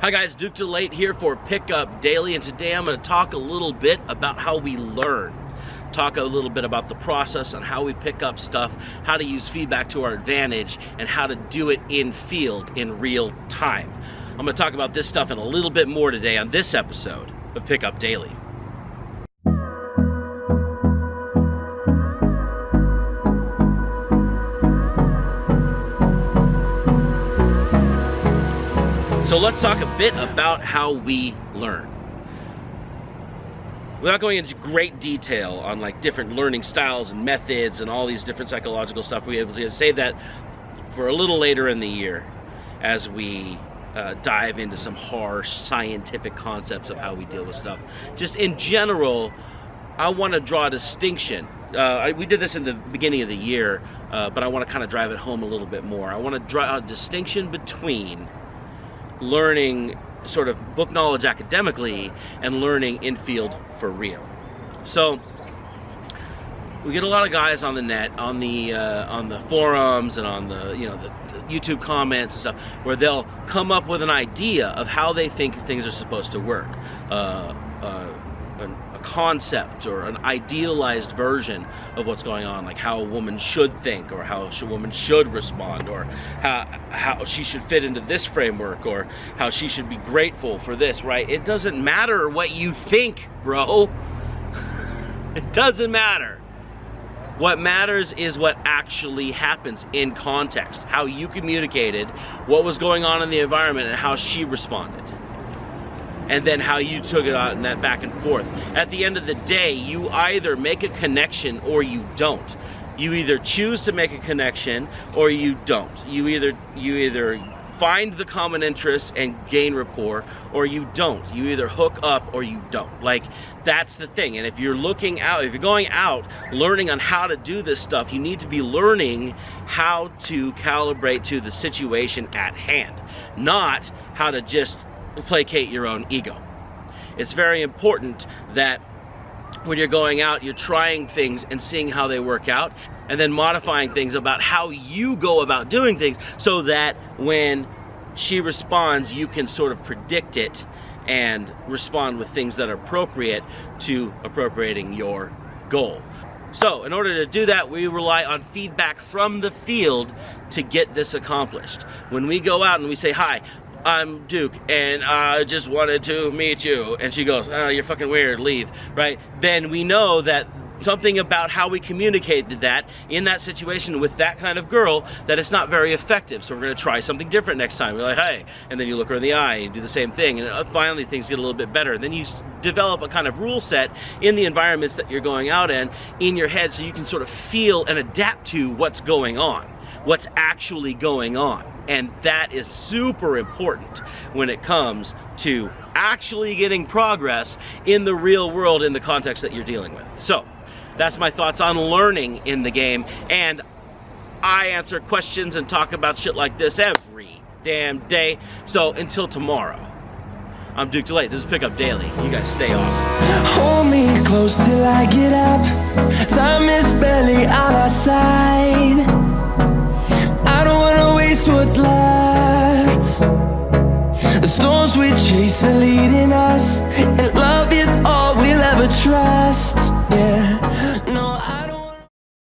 Hi guys, Duke DeLate here for Pickup Daily, and today I'm going to talk a little bit about how we learn. Talk a little bit about the process on how we pick up stuff, how to use feedback to our advantage, and how to do it in field in real time. I'm going to talk about this stuff and a little bit more today on this episode of Pickup Daily. So let's talk a bit about how we learn. Without going into great detail on like different learning styles and methods and all these different psychological stuff, we're able to save that for a little later in the year as we dive into some harsh scientific concepts of how we deal with stuff. Just in general, I want to draw a distinction. We did this in the beginning of the year, but I want to kind of drive it home a little bit more. I want to draw a distinction between learning sort of book knowledge academically and learning in field for real. So we get a lot of guys on the net, on the forums and on the the YouTube comments and stuff, where they'll come up with an idea of how they think things are supposed to work, a concept or an idealized version of what's going on, like how a woman should think, or how a woman should respond, or how she should fit into this framework, or how she should be grateful for this, right? It doesn't matter what you think, bro. It doesn't matter. What matters is what actually happens in context, how you communicated what was going on in the environment and how she responded. And then how you took it out in that back and forth. At the end of the day, you either make a connection or you don't. You either choose to make a connection or you don't. You either find the common interests and gain rapport, or you don't. You either hook up or you don't. Like, that's the thing. And if you're looking out, if you're going out learning on how to do this stuff, you need to be learning how to calibrate to the situation at hand, not how to just placate your own ego. It's very important that when you're going out, you're trying things and seeing how they work out, and then modifying things about how you go about doing things, so that when she responds, you can sort of predict it and respond with things that are appropriate to appropriating your goal. So in order to do that, we rely on feedback from the field to get this accomplished. When we go out and we say, "Hi, I'm Duke, and I just wanted to meet you," and she goes, "Oh, you're fucking weird, leave," right? Then we know that something about how we communicated that in that situation with that kind of girl, that it's not very effective. So we're going to try something different next time. We're like, "Hey," and then you look her in the eye and do the same thing, and finally things get a little bit better. And then you develop a kind of rule set in the environments that you're going out in your head, so you can sort of feel and adapt to what's going on, what's actually going on. And that is super important when it comes to actually getting progress in the real world in the context that you're dealing with. So that's my thoughts on learning in the game, and I answer questions and talk about shit like this every damn day. So until tomorrow, I'm Duke DeLate. This is Pickup Daily. You guys stay awesome. Hold me close till I get up. Time is barely on our side. I don't wanna waste what's left. The storms we chase